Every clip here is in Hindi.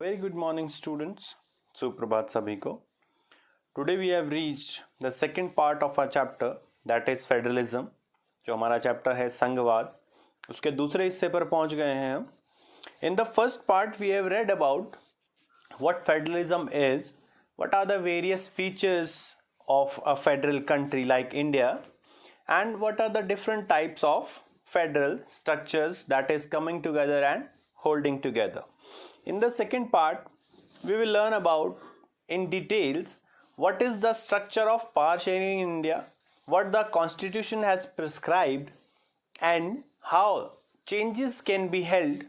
Very good morning, students. सुप्रभात सभी को. Today we have reached the second part of our chapter, that is Federalism. जो हमारा चैप्टर है संघवाद, उसके दूसरे हिस्से पर पहुंच गए हैं हम. In the first part we have read about what federalism is, what are the various features of a federal country like India, and what are the different types of federal structures that is coming together and holding together. In the second part, we will learn about in details what is the structure of power sharing in India, what the constitution has prescribed, and how changes can be held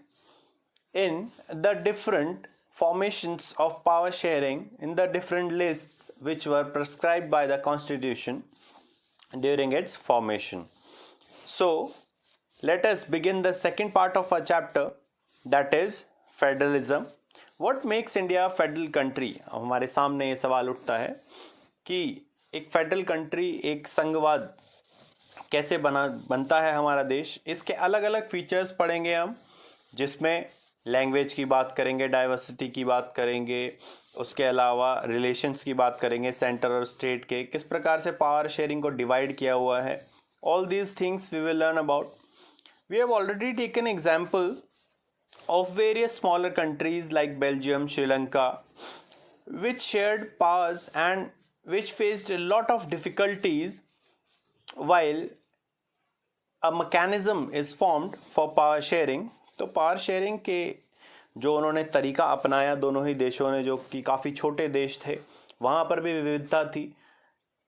in the different formations of power sharing in the different lists which were prescribed by the constitution during its formation. So, let us begin the second part of our chapter, that is federalism. What makes India federal country. हमारे सामने ये सवाल उठता है कि एक फेडरल कंट्री, एक संघवाद कैसे बनता है हमारा देश. इसके अलग अलग फीचर्स पढ़ेंगे हम, जिसमें लैंग्वेज की बात करेंगे, डाइवर्सिटी की बात करेंगे, उसके अलावा रिलेशंस की बात करेंगे सेंटर और स्टेट के, किस प्रकार से पावर शेयरिंग को डिवाइड किया हुआ है. All these things we will learn about. We have already taken example of various smaller countries like Belgium, Sri Lanka, which shared powers and which faced a lot of difficulties while a mechanism is formed for power sharing. तो power sharing के जो उन्होंने तरीका अपनाया दोनों ही देशों ने, जो कि काफ़ी छोटे देश थे, वहाँ पर भी विविधता थी.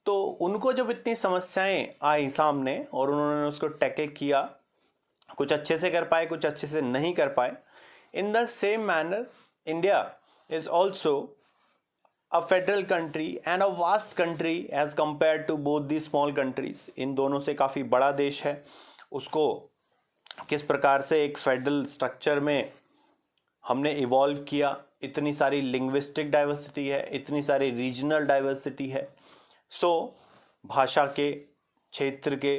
तो उनको जब इतनी समस्याएं आई सामने और उन्होंने उसको टैकल किया, कुछ अच्छे से कर पाए, कुछ अच्छे से नहीं कर पाए. In the same manner, India is also a federal country and a vast country as compared to both these small countries. इन दोनों से काफ़ी बड़ा देश है. उसको किस प्रकार से एक फेडरल स्ट्रक्चर में हमने इवॉल्व किया. इतनी सारी लिंग्विस्टिक डाइवर्सिटी है, इतनी सारी रीजनल डाइवर्सिटी है. सो भाषा के, क्षेत्र के,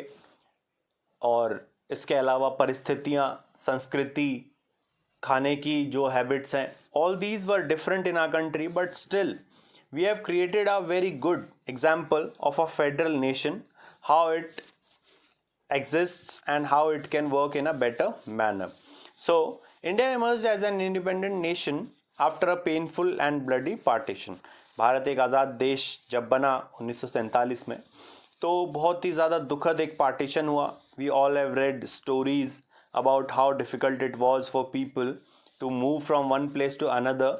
और इसके अलावा परिस्थितियाँ, संस्कृति, खाने की जो हैबिट्स हैं, all these were different in our country, but still we have created a very good example of a federal nation, how it exists and how it can work in a better manner. So, India emerged as an independent nation after a painful and bloody partition. Bharat एक आज़ाद देश जब बना 1947 में, तो बहुत ही ज़्यादा दुखद एक पार्टीशन हुआ. We all have read stories about how difficult it was for people to move from one place to another,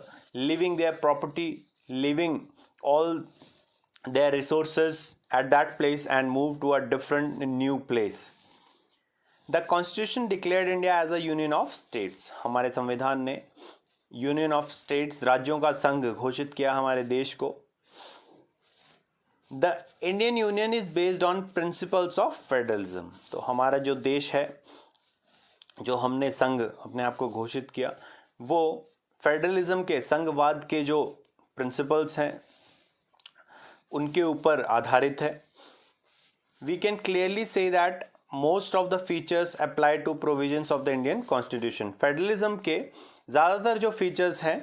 leaving their property, leaving all their resources at that place and move to a different new place. The constitution declared India as a union of states. हमारे संविधान ने यूनियन ऑफ स्टेट्स, राज्यों का संघ घोषित किया हमारे देश को. The Indian Union is based on principles of federalism. तो हमारा जो देश है, जो हमने संघ अपने आप को घोषित किया, वो फेडरलिज्म के, संघवाद के जो प्रिंसिपल्स हैं उनके ऊपर आधारित है. We can clearly see that most of the features apply to provisions of the Indian constitution. Federalism के ज़्यादातर जो फीचर्स हैं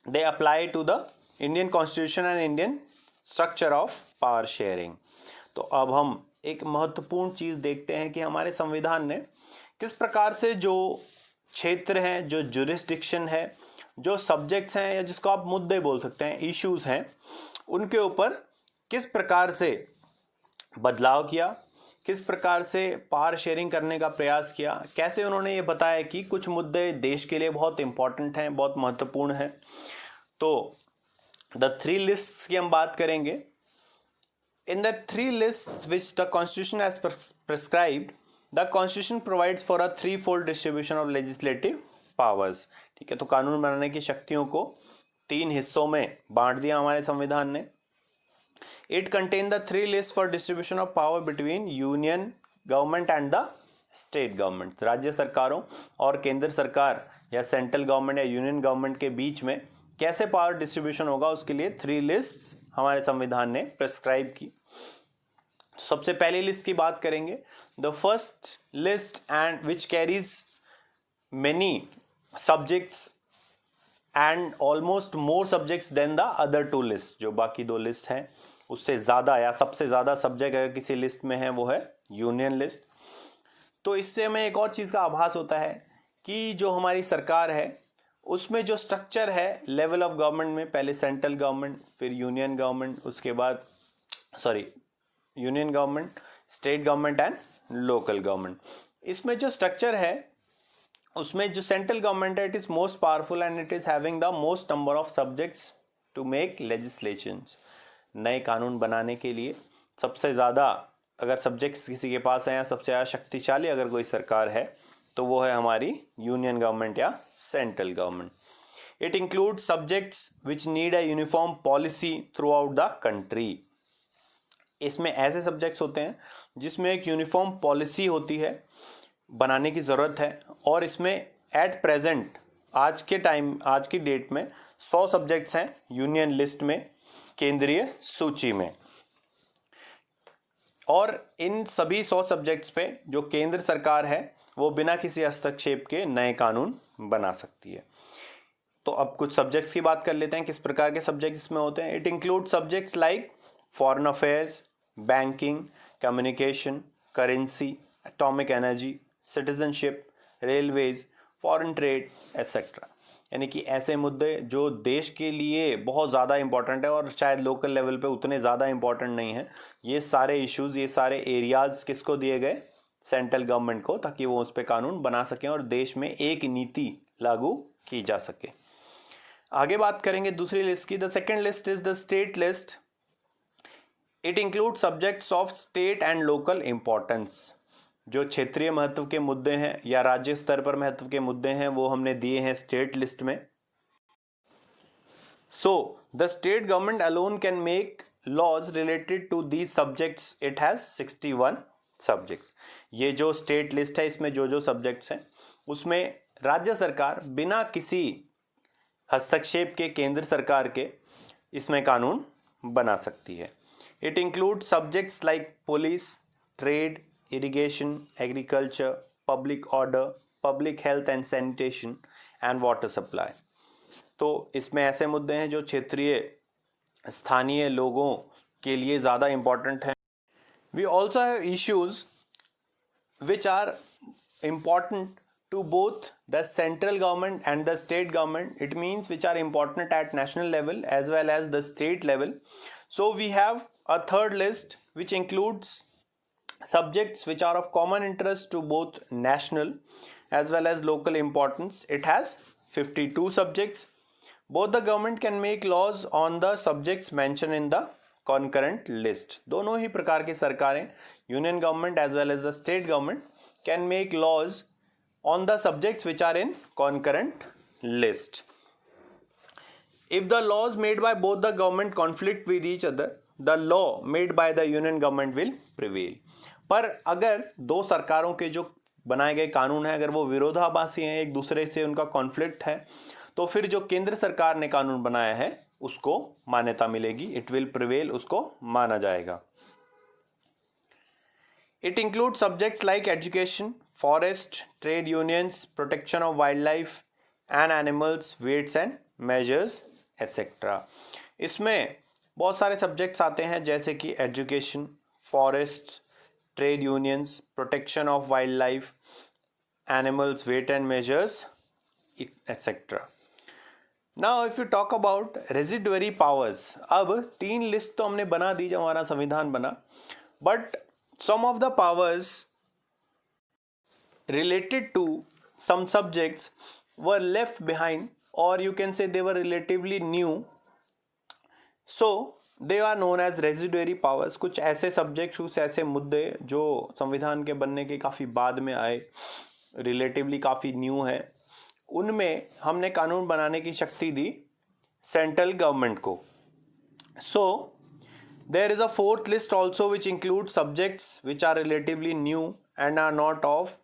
they apply to the Indian constitution and Indian structure of power sharing. तो अब हम एक महत्वपूर्ण चीज़ देखते हैं कि हमारे संविधान ने किस प्रकार से जो क्षेत्र हैं, जो जुरिस्डिक्शन है, जो सब्जेक्ट्स हैं, या जिसको आप मुद्दे बोल सकते हैं, इश्यूज हैं, उनके ऊपर किस प्रकार से बदलाव किया, किस प्रकार से पावर शेयरिंग करने का प्रयास किया, कैसे उन्होंने ये बताया कि कुछ मुद्दे देश के लिए बहुत इंपॉर्टेंट हैं, बहुत महत्वपूर्ण हैं. तो द 3 लिस्ट्स की हम बात करेंगे. इन the 3 lists which the constitution has prescribed, the constitution provides for a 3-fold distribution of legislative powers. ठीक है, तो कानून बनाने की शक्तियों को 3 हिस्सों में बांट दिया हमारे संविधान ने. It contain the 3 list for distribution of power between union government and the state government. राज्य सरकारों और केंद्र सरकार या सेंट्रल गवर्नमेंट या यूनियन गवर्नमेंट के बीच में कैसे पावर डिस्ट्रीब्यूशन होगा, उसके लिए 3 लिस्ट हमारे संविधान ने प्रिस्क्राइब की. सबसे पहली लिस्ट की बात करेंगे. The first list and which carries many subjects and almost more subjects than the other two list, जो बाकी दो लिस्ट हैं उससे ज़्यादा या सबसे ज़्यादा सब्जेक्ट अगर किसी लिस्ट में है वो है यूनियन लिस्ट। तो इससे हमें एक और चीज़ का आभास होता है कि जो हमारी सरकार है उसमें जो स्ट्रक्चर है लेवल ऑफ गवर्नमेंट में, पहले सेंट्रल गवर्नमेंट, फिर यूनियन गवर्नमेंट, उसके बाद union government, state government and local government. इसमें जो स्ट्रक्चर है उसमें जो सेंट्रल गवर्नमेंट है it is most powerful and it is having the most number of subjects to make legislations. नए कानून बनाने के लिए सबसे ज़्यादा अगर सब्जेक्ट्स किसी के पास हैं या सबसे ज़्यादा शक्तिशाली अगर कोई सरकार है तो वो है हमारी यूनियन गवर्नमेंट या central government. It includes subjects which need a uniform policy through out the country. इसमें ऐसे सब्जेक्ट्स होते हैं जिसमें एक यूनिफॉर्म पॉलिसी होती है, बनाने की ज़रूरत है, और इसमें एट प्रेजेंट आज की डेट में 100 सब्जेक्ट्स हैं यूनियन लिस्ट में, केंद्रीय सूची में। और इन सभी 100 सब्जेक्ट्स पे जो केंद्र सरकार है वो बिना किसी हस्तक्षेप के नए कानून बना सकती है। तो अब कुछ सब्जेक्ट्स की बात कर लेते हैं, किस प्रकार के सब्जेक्ट इसमें होते हैं। It include subjects like foreign affairs, banking, communication, currency, atomic energy, citizenship, railways, foreign trade etcetera. यानी कि ऐसे मुद्दे जो देश के लिए बहुत ज़्यादा इंपॉर्टेंट है और शायद लोकल लेवल पे उतने ज़्यादा इंपॉर्टेंट नहीं है, ये सारे इश्यूज़, ये सारे एरियाज़ किसको दिए गए, सेंट्रल गवर्नमेंट को, ताकि वो उस पर कानून बना सकें और देश में एक नीति लागू की जा सके। आगे बात करेंगे दूसरी लिस्ट की। The second list is the state list. It include subjects of state and local importance. जो क्षेत्रीय महत्व के मुद्दे हैं या राज्य स्तर पर महत्व के मुद्दे हैं वो हमने दिए हैं स्टेट लिस्ट में। So the state government alone can make laws related to these subjects. It has 61 subjects. ये जो स्टेट लिस्ट है इसमें जो सब्जेक्ट्स हैं उसमें राज्य सरकार बिना किसी हस्तक्षेप के केंद्र सरकार के इसमें कानून बना सकती है। It include subjects like police, trade, irrigation, agriculture, public order, public health and sanitation and water supply. तो इसमें ऐसे मुद्दे हैं जो क्षेत्रीय स्थानीय लोगों के लिए ज़्यादा इम्पॉर्टेंट हैं। We also have issues which are important to both the central government and the state government. It means which are important at national level as well as the state level. So we have a third list which includes subjects which are of common interest to both national as well as local importance. It has 52 subjects. Both the government can make laws on the subjects mentioned in the concurrent list. दोनों ही प्रकार की सरकारें, union government as well as the state government, can make laws on the subjects which are in concurrent list. If the laws made by both the government conflict with each other, the law made by the union government will prevail. पर अगर दो सरकारों के जो बनाए गए कानून हैं अगर वो विरोधाभासी हैं, एक दूसरे से उनका कॉन्फ्लिक्ट है, तो फिर जो केंद्र सरकार ने कानून बनाया है उसको मान्यता मिलेगी। इट विल प्रिवेल, उसको माना जाएगा। It include subjects like education, forest, trade unions, protection of wild life and animals, weights and measures etcetera. इसमें बहुत सारे सब्जेक्ट्स आते हैं जैसे कि education, forest, trade unions, protection of wild life, animals, weight and measures etcetera. Now if you talk about residuary powers, अब 3 लिस्ट तो हमने बना दी जब हमारा संविधान बना, but some of the powers related to some subjects were left behind और you can say they were relatively new, so they are known as residuary powers. कुछ ऐसे सब्जेक्ट्स, कुछ ऐसे मुद्दे जो संविधान के बनने के काफ़ी बाद में आए, रिलेटिवली काफ़ी न्यू है, उनमें हमने कानून बनाने की शक्ति दी सेंट्रल गवर्नमेंट को। So there is a fourth list also which include subjects which are relatively new and are not of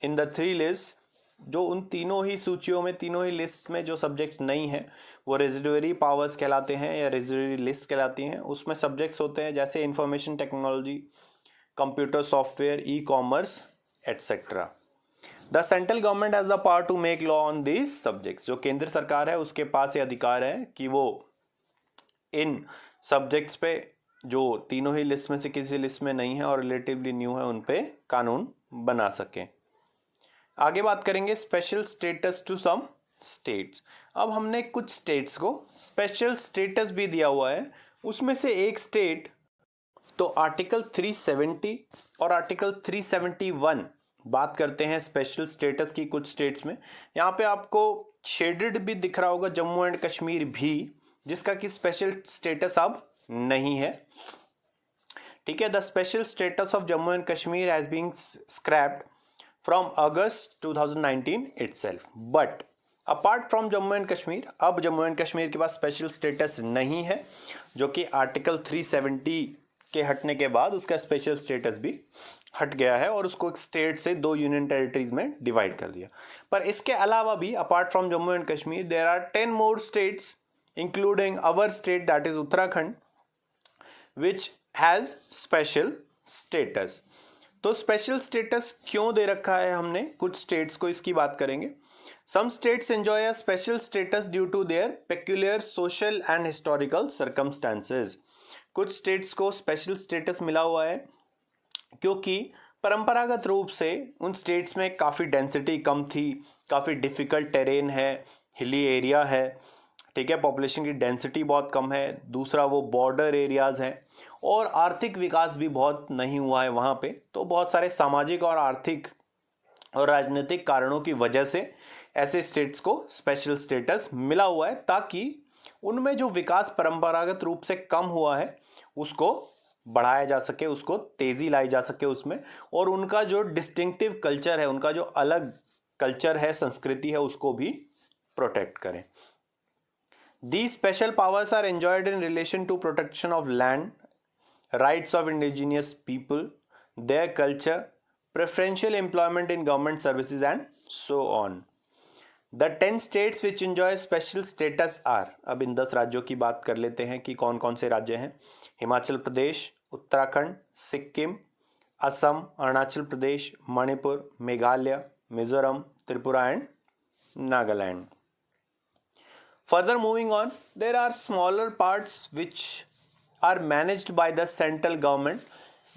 in the 3 list. जो उन तीनों ही सूचियों में, तीनों ही लिस्ट में जो सब्जेक्ट्स नहीं हैं वो रेजिडुअरी पावर्स कहलाते हैं या रेजिडुअरी लिस्ट कहलाती हैं। उसमें सब्जेक्ट्स होते हैं जैसे information technology, computer software, e commerce etcetera. The central government has the power to make law on these subjects. जो केंद्र सरकार है उसके पास ये अधिकार है कि वो इन सब्जेक्ट्स पे जो तीनों ही लिस्ट में से किसी लिस्ट में नहीं है और रिलेटिवली न्यू है उन पे कानून बना सके। आगे बात करेंगे special status to some states. अब हमने कुछ स्टेट्स को स्पेशल स्टेटस भी दिया हुआ है, उसमें से एक स्टेट तो आर्टिकल 370 और आर्टिकल 371 बात करते हैं स्पेशल स्टेटस की कुछ स्टेट्स में। यहाँ पे आपको शेडेड भी दिख रहा होगा जम्मू एंड कश्मीर भी, जिसका कि स्पेशल स्टेटस अब नहीं है। ठीक है, the special status of Jammu and Kashmir has been scrapped from August 2019 itself, but apart from Jammu and Kashmir, अब जम्मू एंड कश्मीर के पास स्पेशल स्टेटस नहीं है, जो कि आर्टिकल 370 के हटने के बाद उसका स्पेशल स्टेटस भी हट गया है और उसको एक स्टेट से 2 यूनियन टेरिटरीज में डिवाइड कर दिया। पर इसके अलावा भी apart from Jammu and Kashmir there are 10 more states including our state that is Uttarakhand which has special status. तो स्पेशल स्टेटस क्यों दे रखा है हमने कुछ स्टेट्स को, इसकी बात करेंगे। Some states enjoy a special status due to their peculiar social and historical circumstances. कुछ स्टेट्स को स्पेशल स्टेटस मिला हुआ है क्योंकि परंपरागत रूप से उन स्टेट्स में काफ़ी डेंसिटी कम थी, काफ़ी डिफ़िकल्ट टेरेन है, हिली एरिया है, ठीक है, पॉपुलेशन की डेंसिटी बहुत कम है, दूसरा वो बॉर्डर एरियाज़ हैं और आर्थिक विकास भी बहुत नहीं हुआ है वहाँ पे। तो बहुत सारे सामाजिक और आर्थिक और राजनीतिक कारणों की वजह से ऐसे स्टेट्स को स्पेशल स्टेटस मिला हुआ है, ताकि उनमें जो विकास परंपरागत रूप से कम हुआ है उसको बढ़ाया जा सके, उसको तेजी लाई जा सके उसमें, और उनका जो डिस्टिंक्टिव कल्चर है, उनका जो अलग कल्चर है, संस्कृति है, उसको भी प्रोटेक्ट करें। These special powers are enjoyed in relation to protection of land, rights of indigenous people, their culture, preferential employment in government services and so on. The 10 states which enjoy special status are, अब इन 10 राज्यों की बात कर लेते हैं कि कौन कौन से राज्य हैं। Himachal Pradesh, Uttarakhand, Sikkim, Assam, Arunachal Pradesh, Manipur, Meghalaya, Mizoram, Tripura and Nagaland. Further moving on, there are smaller parts which are managed by the central government.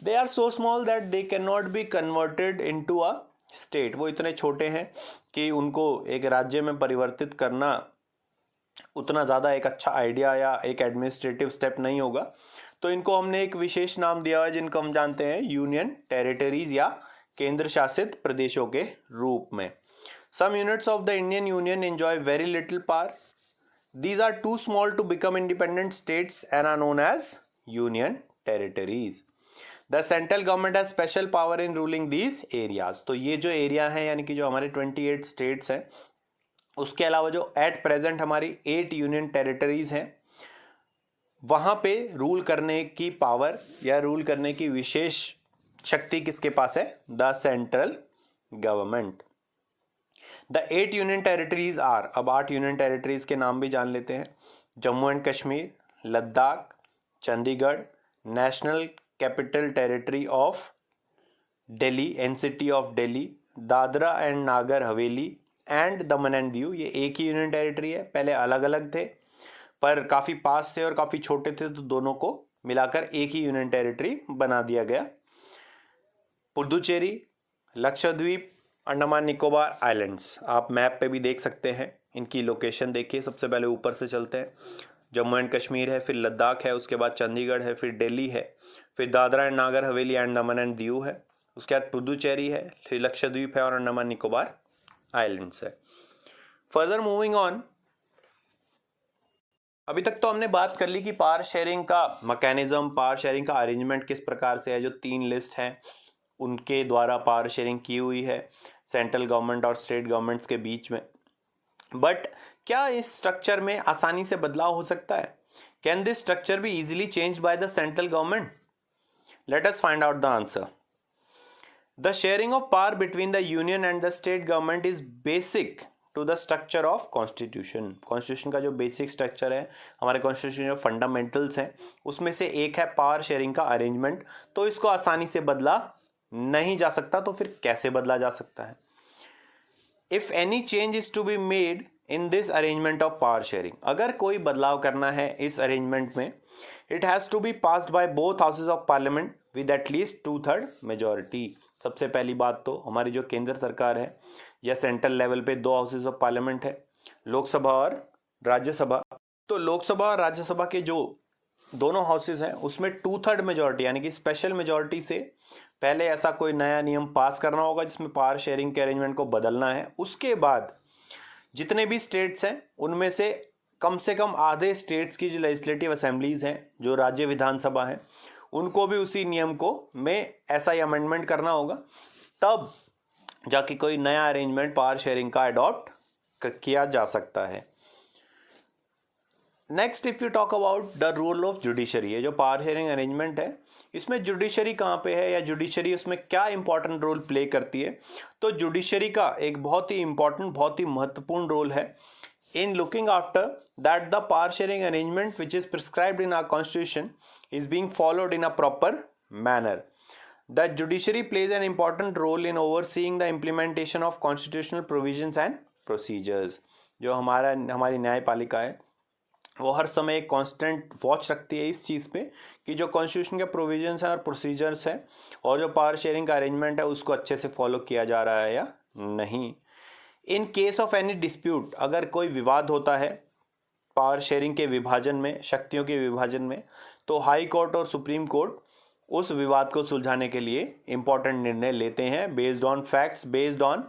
They are so small that they cannot be converted into a state. वो इतने छोटे हैं कि उनको एक राज्य में परिवर्तित करना उतना ज़्यादा एक अच्छा आइडिया या एक एडमिनिस्ट्रेटिव स्टेप नहीं होगा। तो इनको हमने एक विशेष नाम दिया है जिनको हम जानते हैं यूनियन टेरिटरीज या केंद्र शासित प्रदेशों के रूप में। Some units of the Indian Union enjoy very little power. These are too small to become independent states and are known as union territories. The central government has special power in ruling these areas. तो ये जो एरिया है यानी कि जो हमारे 28 स्टेट्स हैं, उसके अलावा जो एट प्रेजेंट हमारी 8 यूनियन टेरिटरीज हैं, वहाँ पे रूल करने की पावर या रूल करने की विशेष शक्ति किसके पास है? The central government. The 8 union territories are, अब 8 यूनियन टेरिटरीज के नाम भी जान लेते हैं। Jammu and Kashmir, Ladakh, Chandigarh, national capital territory of Delhi, NCT of Delhi, Dadra and Nagar Haveli and Daman and Diu. ये एक ही यूनियन टेरिटरी है, पहले अलग अलग थे पर काफ़ी पास थे और काफ़ी छोटे थे, तो दोनों को मिलाकर एक ही यूनियन टेरिटरी बना दिया गया। पुडुचेरी, लक्षद्वीप, अंडमान निकोबार आइलैंड्स, आप मैप पे भी देख सकते हैं, इनकी लोकेशन देखिए। सबसे पहले ऊपर से चलते हैं, जम्मू एंड कश्मीर है, फिर लद्दाख है, उसके बाद चंडीगढ़ है, फिर दिल्ली है, फिर Dadra and Nagar Haveli and Daman and Diu है, उसके बाद पुडुचेरी है, फिर लक्षद्वीप है और अंडमान निकोबार आइलैंड्स है। फर्दर मूविंग ऑन, अभी तक तो हमने बात कर ली कि पावर शेयरिंग का मैकेनिज्म, पावर शेयरिंग का अरेंजमेंट किस प्रकार से है। जो 3 लिस्ट हैं उनके द्वारा पावर शेयरिंग की हुई है सेंट्रल गवर्नमेंट और स्टेट गवर्नमेंट्स के बीच में। बट क्या इस स्ट्रक्चर में आसानी से बदलाव हो सकता है? Can this structure be easily change by the central government? Let us find out the answer. The sharing of power between the union and the state government is basic to the structure of constitution. Constitution का जो बेसिक स्ट्रक्चर है, हमारे कॉन्स्टिट्यूशन जो फंडामेंटल्स हैं, उसमें से एक है पावर शेयरिंग का अरेंजमेंट। तो इसको आसानी से बदला नहीं जा सकता, तो फिर कैसे बदला जा सकता है? If any change is to be made in this arrangement of power sharing, अगर कोई बदलाव करना है इस अरेंजमेंट में, it has to be passed by both houses of parliament with at least 2/3 majority. सबसे पहली बात तो हमारी जो केंद्र सरकार है या सेंट्रल लेवल पे 2 हाउसेज ऑफ पार्लियामेंट है, लोकसभा और राज्यसभा। तो लोकसभा और राज्यसभा के जो दोनों हाउसेज हैं उसमें 2/3 मेजॉरिटी यानी कि स्पेशल मेजॉरिटी से पहले ऐसा कोई नया नियम पास करना होगा जिसमें पावर शेयरिंग के अरेंजमेंट को बदलना है। उसके बाद जितने भी स्टेट्स हैं उनमें से कम आधे स्टेट्स की जो लेजिस्लेटिव असेंबलीज हैं, जो राज्य विधानसभा हैं, उनको भी उसी नियम को में ऐसा ही अमेंडमेंट करना होगा, तब जाके कोई नया अरेंजमेंट पावर शेयरिंग का अडॉप्ट किया जा सकता है। Next if you talk about the role of judiciary, ये जो पावर शेयरिंग अरेंजमेंट है इसमें जुडिशरी कहाँ पे है या जुडिशरी उसमें क्या इंपॉर्टेंट रोल प्ले करती है, तो जुडिशरी का एक बहुत ही इंपॉर्टेंट, बहुत ही महत्वपूर्ण रोल है in looking after that the power sharing arrangement which is prescribed in our constitution is being followed in a proper manner. The judiciary plays an important role in overseeing the implementation of constitutional provisions and procedures. जो हमारी न्यायपालिका है वो हर समय एक कांस्टेंट वॉच रखती है इस चीज़ पे कि जो कॉन्स्टिट्यूशन के प्रोविजंस हैं और प्रोसीजर्स हैं और जो पावर शेयरिंग का अरेंजमेंट है उसको अच्छे से फॉलो किया जा रहा है या नहीं। In case of any dispute, अगर कोई विवाद होता है पावर शेयरिंग के विभाजन में, शक्तियों के विभाजन में, तो हाई कोर्ट और सुप्रीम कोर्ट उस विवाद को सुलझाने के लिए इंपॉर्टेंट निर्णय लेते हैं based on facts, based on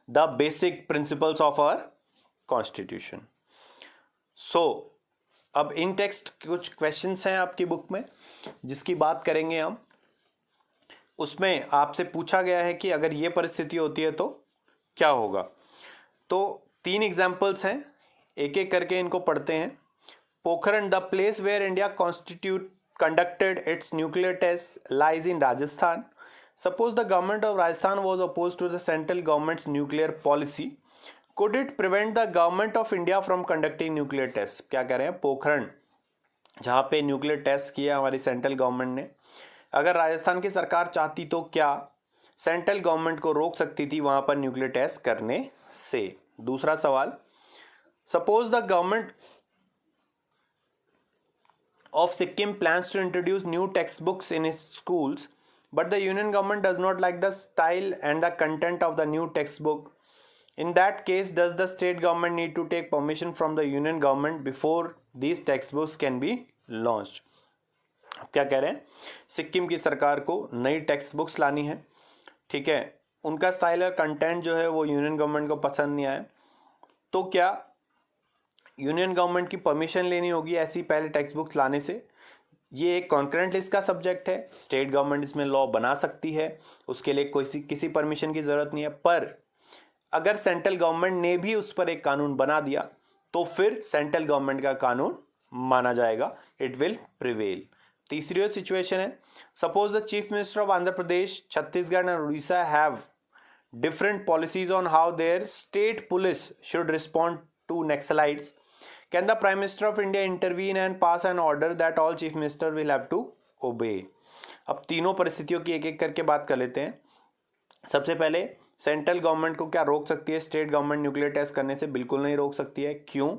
the basic principles of our constitution. So अब इन टेक्स्ट कुछ क्वेश्चंस हैं आपकी बुक में जिसकी बात करेंगे हम। उसमें आपसे पूछा गया है कि अगर ये परिस्थिति होती है तो क्या होगा। तो 3 एग्जाम्पल्स हैं, एक एक करके इनको पढ़ते हैं। Pokhran, the place where India conducted its nuclear tests lies in Rajasthan. Suppose the government of Rajasthan was opposed to the central government's nuclear policy. Could it prevent the government of India from conducting nuclear tests? क्या कह रहे हैं, पोखरण जहाँ पे न्यूक्लियर टेस्ट किया हमारी सेंट्रल गवर्नमेंट ने, अगर राजस्थान की सरकार चाहती तो क्या सेंट्रल गवर्नमेंट को रोक सकती थी वहां पर न्यूक्लियर टेस्ट करने से। दूसरा सवाल, suppose the government of Sikkim plans to introduce new text books in its schools but the union government does not like the style and the content of the new text book. In that case does the state government need to take permission from the union government before these text books can be launched. क्या कह रहे हैं, सिक्किम की सरकार को नई टेक्स्ट बुक्स लानी है, ठीक है, उनका स्टाइल और कंटेंट जो है वो यूनियन गवर्नमेंट को पसंद नहीं आया, तो क्या यूनियन गवर्नमेंट की परमिशन लेनी होगी ऐसी पहले टेक्स्ट बुक्स लाने से। ये एक कॉन्करेंट लिस्ट का सब्जेक्ट है, स्टेट गवर्नमेंट इसमें लॉ बना सकती है, उसके लिए किसी परमिशन की ज़रूरत नहीं है। पर अगर सेंट्रल गवर्नमेंट ने भी उस पर एक कानून बना दिया तो फिर सेंट्रल गवर्नमेंट का कानून माना जाएगा, इट विल प्रिवेल। तीसरी सिचुएशन है, suppose the chief minister of Andhra Pradesh, Chhattisgarh and Orissa have different policies on how their state police should respond to naxalites. Can the prime minister of India intervene and pass an order that all chief minister will have to obey. अब तीनों परिस्थितियों की एक एक करके बात कर लेते हैं। सबसे पहले, सेंट्रल गवर्नमेंट को क्या रोक सकती है स्टेट गवर्नमेंट न्यूक्लियर टेस्ट करने से? बिल्कुल नहीं रोक सकती है। क्यों?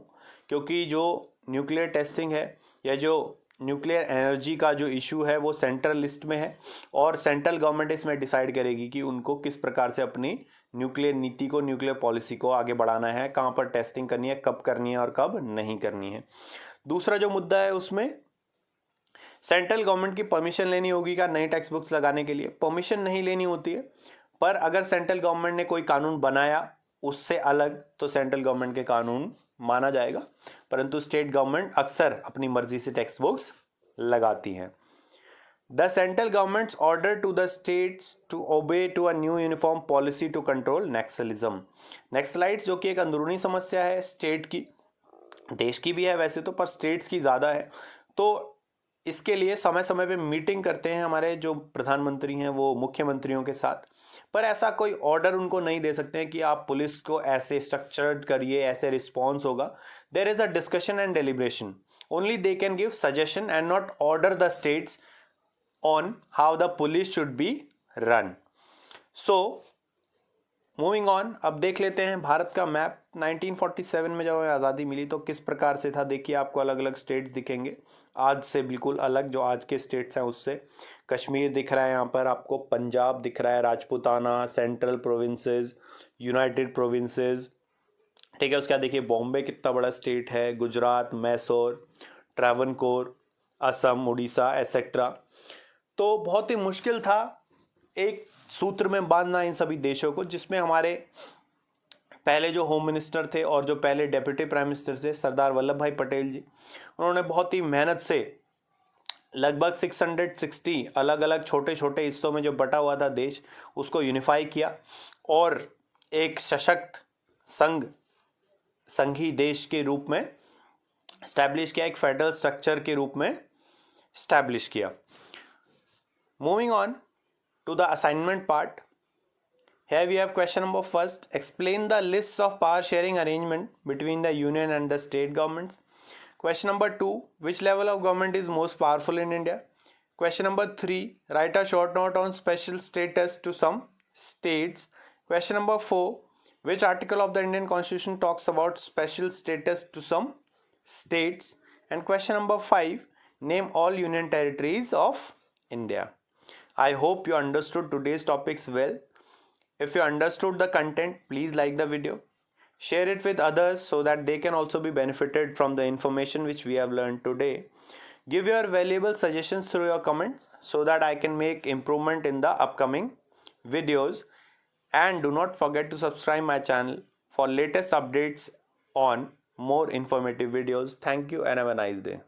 क्योंकि जो न्यूक्लियर टेस्टिंग है या जो न्यूक्लियर एनर्जी का जो इशू है वो सेंट्रल लिस्ट में है और सेंट्रल गवर्नमेंट इसमें डिसाइड करेगी कि उनको किस प्रकार से अपनी न्यूक्लियर नीति को, न्यूक्लियर पॉलिसी को आगे बढ़ाना है, कहाँ पर टेस्टिंग करनी है, कब करनी है और कब नहीं करनी है। दूसरा जो मुद्दा है उसमें सेंट्रल गवर्नमेंट की परमिशन लेनी होगी क्या नई टेक्स्ट बुक्स लगाने के लिए? परमिशन नहीं लेनी होती है, पर अगर सेंट्रल गवर्नमेंट ने कोई कानून बनाया उससे अलग तो सेंट्रल गवर्नमेंट के कानून माना जाएगा, परंतु स्टेट गवर्नमेंट अक्सर अपनी मर्जी से टेक्स्ट बुक्स लगाती हैं। The central government's order to the states to obey to a new uniform policy to control naxalism. Naxalites जो कि एक अंदरूनी समस्या है स्टेट की, देश की भी है वैसे तो, पर स्टेट्स की ज़्यादा है, तो इसके लिए समय समय पे मीटिंग करते हैं हमारे जो प्रधानमंत्री हैं वो मुख्यमंत्रियों के साथ, पर ऐसा कोई ऑर्डर उनको नहीं दे सकते हैं कि आप पुलिस को ऐसे स्ट्रक्चर्ड करिए, ऐसे रिस्पॉन्स होगा। There is a discussion and deliberation, only they can give suggestion and not order the states on how the police should be run. So moving on, अब देख लेते हैं भारत का मैप। 1947 में जब हमें आज़ादी मिली तो किस प्रकार से था, देखिए आपको अलग अलग स्टेट्स दिखेंगे, आज से बिल्कुल अलग जो आज के स्टेट्स हैं उससे। कश्मीर दिख रहा है यहाँ पर आपको, पंजाब दिख रहा है, Rajputana, central provinces, United provinces, ठीक है। उसके बाद देखिए बॉम्बे कितना बड़ा स्टेट है, गुजरात, मैसूर, ट्रावनकोर, असम, उड़ीसा एसेट्रा। तो बहुत ही मुश्किल था एक सूत्र में बांधना इन सभी देशों को, जिसमें हमारे पहले जो होम मिनिस्टर थे और जो पहले डेप्यूटी प्राइम मिनिस्टर थे सरदार वल्लभ भाई पटेल जी, उन्होंने बहुत ही मेहनत से लगभग 660 अलग अलग छोटे छोटे हिस्सों में जो बटा हुआ था देश, उसको यूनिफाई किया और एक सशक्त संघी देश के रूप में स्टैब्लिश किया, एक फेडरल स्ट्रक्चर के रूप में स्टैब्लिश किया। Moving on to the assignment part. Here we have question number first. Explain the lists of power sharing arrangement between the union and the state governments. Question number 2. Which level of government is most powerful in India? Question number 3. Write a short note on special status to some states. Question number 4. Which article of the Indian Constitution talks about special status to some states? And question number 5. Name all union territories of India. I hope you understood today's topics well. If you understood the content, please like the video. Share it with others so that they can also be benefited from the information which we have learned today. Give your valuable suggestions through your comments so that I can make improvement in the upcoming videos. And do not forget to subscribe my channel for latest updates on more informative videos. Thank you and have a nice day.